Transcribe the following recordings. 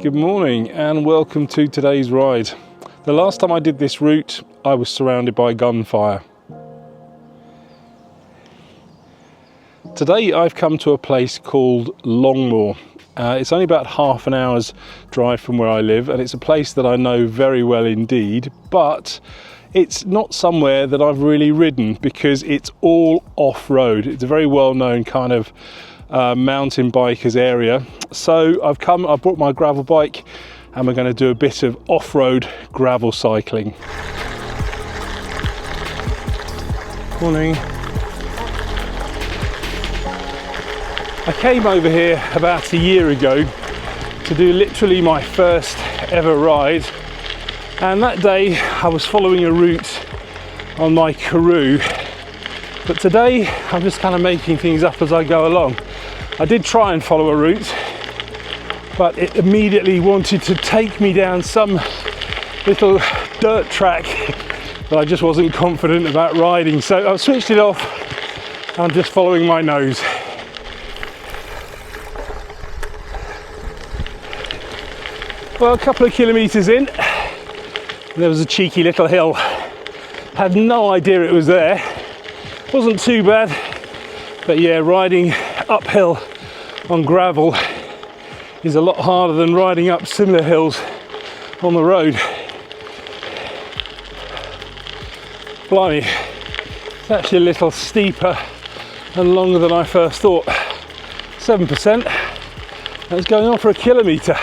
Good morning and welcome to today's ride. The last time I did this route, I was surrounded by gunfire. Today I've come to a place called Longmoor. It's only about half an hour's drive from where I live, and it's a place that I know very well indeed, but it's not somewhere that I've really ridden because it's all off-road. It's a very well-known kind of mountain bikers area. So I've brought my gravel bike and we're going to do a bit of off-road gravel cycling. Morning. I came over here about a year ago to do literally my first ever ride, and that day I was following a route on my Karoo, but today I'm just kind of making things up as I go along. I did try and follow a route, but it immediately wanted to take me down some little dirt track that I just wasn't confident about riding, so I've switched it off. I'm just following my nose. Well, a couple of kilometres in, there was a cheeky little hill. Had no idea it was there. Wasn't too bad, but yeah, riding uphill on gravel is a lot harder than riding up similar hills on the road. Blimey, it's actually a little steeper and longer than I first thought. 7%, that's going on for a kilometre.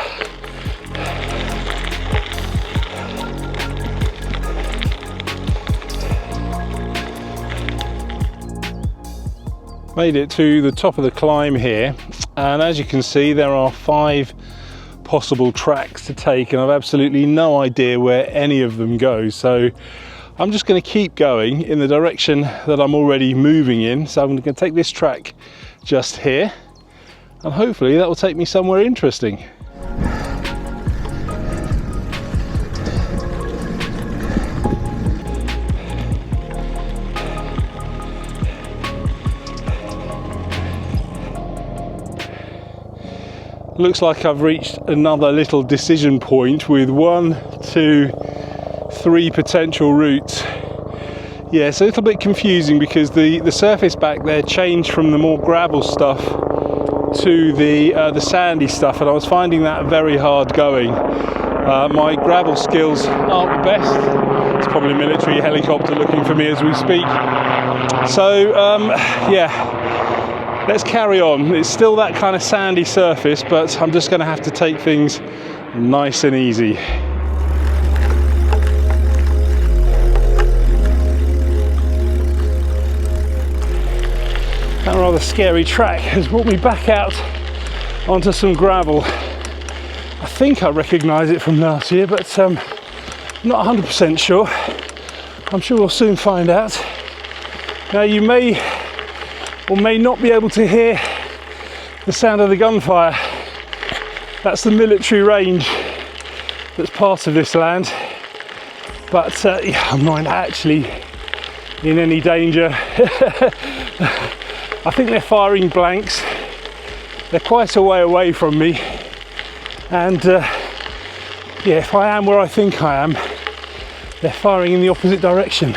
Made it to the top of the climb here, and as you can see there are 5 possible tracks to take, and I've absolutely no idea where any of them go, so I'm just going to keep going in the direction that I'm already moving in. So I'm going to take this track just here, and hopefully that will take me somewhere interesting. Looks like I've reached another little decision point with 1, 2, 3 potential routes. Yeah, it's a little bit confusing because the surface back there changed from the more gravel stuff to the sandy stuff, and I was finding that very hard going. My gravel skills aren't the best. It's probably a military helicopter looking for me as we speak. So yeah. Let's carry on. It's still that kind of sandy surface, but I'm just going to have to take things nice and easy. That rather scary track has brought me back out onto some gravel. I think I recognise it from last year, but not 100% sure. I'm sure we'll soon find out. Now you may or may not be able to hear the sound of the gunfire. That's the military range that's part of this land, but yeah, I'm not actually in any danger. I think they're firing blanks. They're quite a way away from me, and yeah, if I am where I think I am, they're firing in the opposite direction.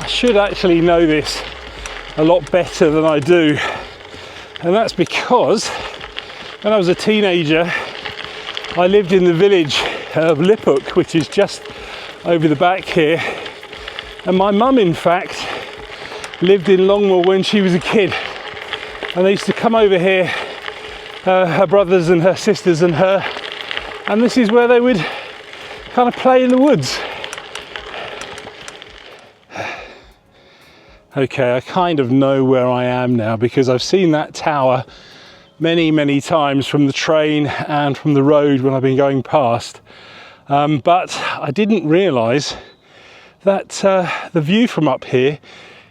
Should actually know this a lot better than I do, and that's because when I was a teenager I lived in the village of Liphook, which is just over the back here, and my mum in fact lived in Longmoor when she was a kid, and they used to come over here, her brothers and her sisters and her, and this is where they would kind of play in the woods. Okay, I kind of know where I am now because I've seen that tower many times from the train and from the road when I've been going past, but I didn't realise that the view from up here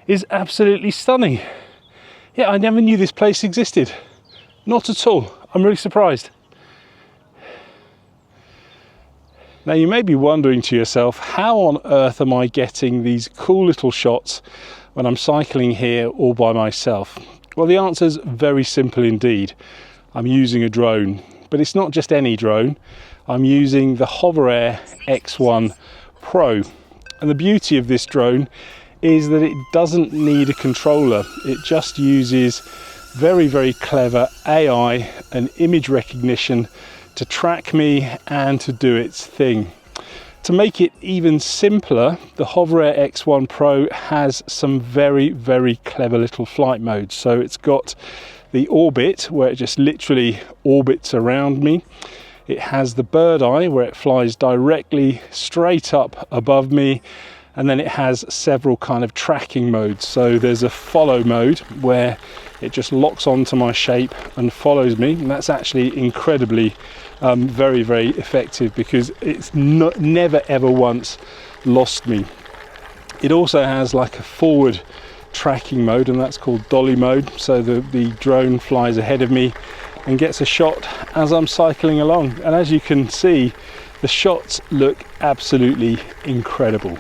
is absolutely stunning. Yeah, I never knew this place existed. Not at all. I'm really surprised. Now you may be wondering to yourself, how on earth am I getting these cool little shots when I'm cycling here all by myself? Well, the answer's very simple indeed. I'm using a drone, but it's not just any drone. I'm using the Hoverair X1 Pro. And the beauty of this drone is that it doesn't need a controller. It just uses very, very clever AI and image recognition to track me and to do its thing. To make it even simpler, the Hoverair X1 Pro has some very, very clever little flight modes. So it's got the orbit, where it just literally orbits around me. It has the bird eye, where it flies directly straight up above me. And then it has several kind of tracking modes. So there's a follow mode where it just locks onto my shape and follows me, and that's actually incredibly very, very effective because it's never ever once lost me. It also has like a forward tracking mode, and that's called dolly mode, so the drone flies ahead of me and gets a shot as I'm cycling along. And as you can see, the shots look absolutely incredible.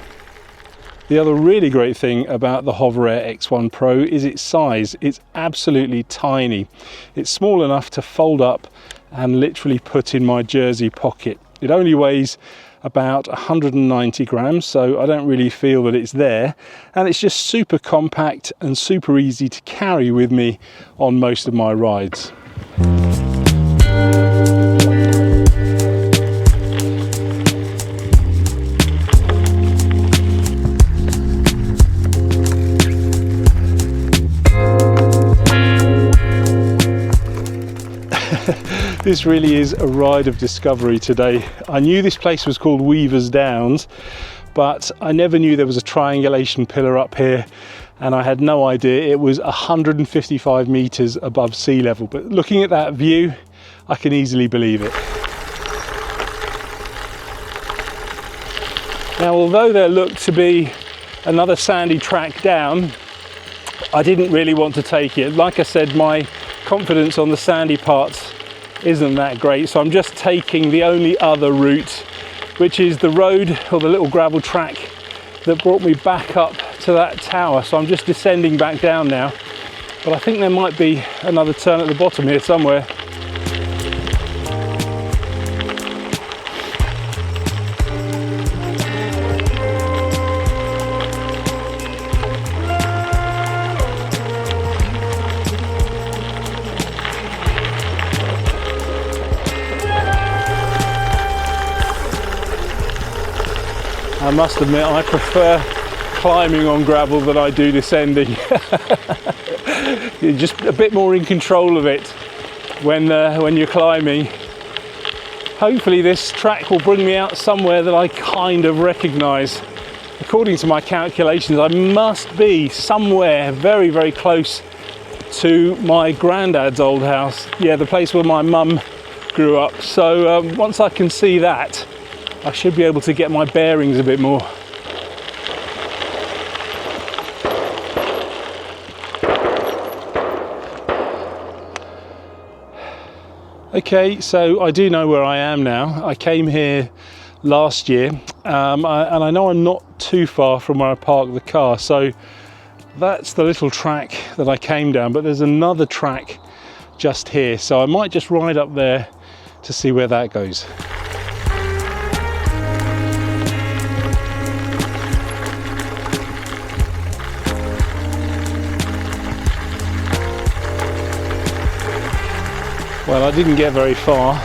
The other really great thing about the Hoverair X1 Pro is its size. It's absolutely tiny. It's small enough to fold up and literally put in my jersey pocket. It only weighs about 190 grams, so I don't really feel that it's there. And it's just super compact and super easy to carry with me on most of my rides. This really is a ride of discovery today. I knew this place was called Weaver's Downs, but I never knew there was a triangulation pillar up here, and I had no idea it was 155 meters above sea level. But looking at that view, I can easily believe it. Now, although there looked to be another sandy track down, I didn't really want to take it. Like I said, my confidence on the sandy parts isn't that great, so I'm just taking the only other route, which is the road or the little gravel track that brought me back up to that tower. So I'm just descending back down now, but I think there might be another turn at the bottom here somewhere. I must admit, I prefer climbing on gravel than I do descending. You're just a bit more in control of it when you're climbing. Hopefully this track will bring me out somewhere that I kind of recognise. According to my calculations, I must be somewhere very, very close to my granddad's old house. Yeah, the place where my mum grew up. So once I can see that, I should be able to get my bearings a bit more. Okay, so I do know where I am now. I came here last year, and I know I'm not too far from where I parked the car. So that's the little track that I came down, but there's another track just here. So I might just ride up there to see where that goes. Well, I didn't get very far,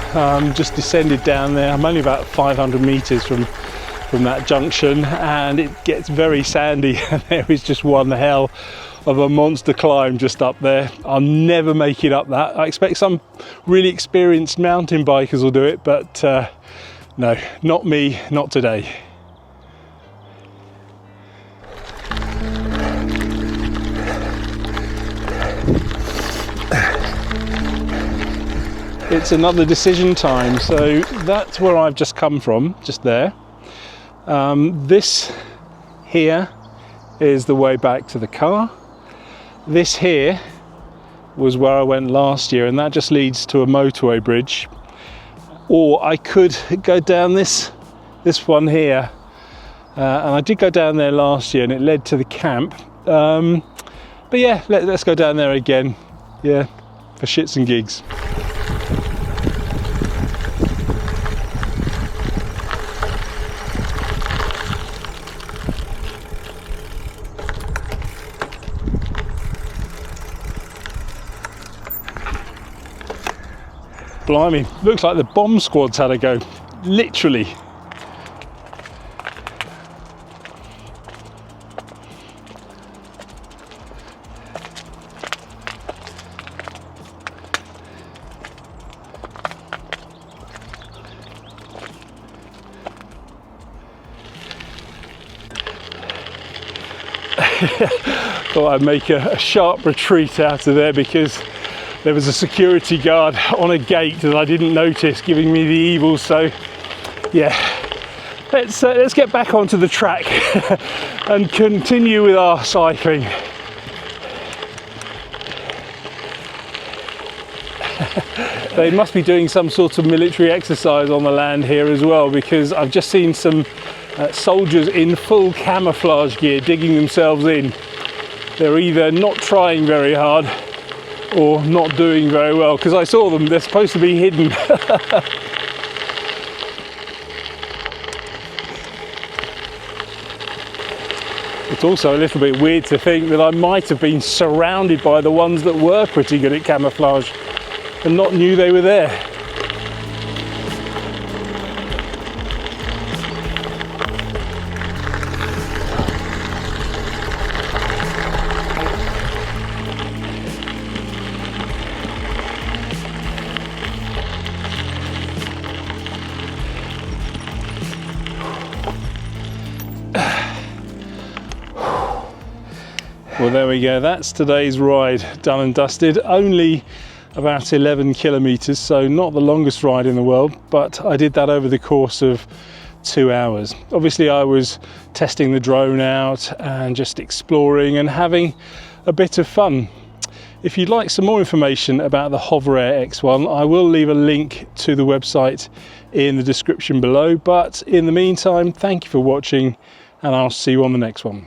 just descended down there. I'm only about 500 meters from that junction, and it gets very sandy, and there is just one hell of a monster climb just up there. I'll never make it up that. I expect some really experienced mountain bikers will do it, but no, not me, not today. It's another decision time. So that's where I've just come from, just there. This here is the way back to the car. This here was where I went last year, and that just leads to a motorway bridge. Or I could go down this one here, and I did go down there last year, and it led to the camp. But yeah, let's go down there again, yeah, for shits and gigs. Blimey, looks like the bomb squad's had a go, literally. Thought I'd make a sharp retreat out of there because there was a security guard on a gate that I didn't notice giving me the evil. So yeah, let's get back onto the track and continue with our cycling. They must be doing some sort of military exercise on the land here as well, because I've just seen some soldiers in full camouflage gear digging themselves in. They're either not trying very hard or not doing very well, because I saw them, they're supposed to be hidden. It's also a little bit weird to think that I might have been surrounded by the ones that were pretty good at camouflage and not knew they were there. Well, there we go, that's today's ride done and dusted. Only about 11 kilometers, so not the longest ride in the world, but I did that over the course of 2 hours. Obviously I was testing the drone out and just exploring and having a bit of fun. If you'd like some more information about the Hoverair X1, I will leave a link to the website in the description below, but in the meantime, thank you for watching and I'll see you on the next one.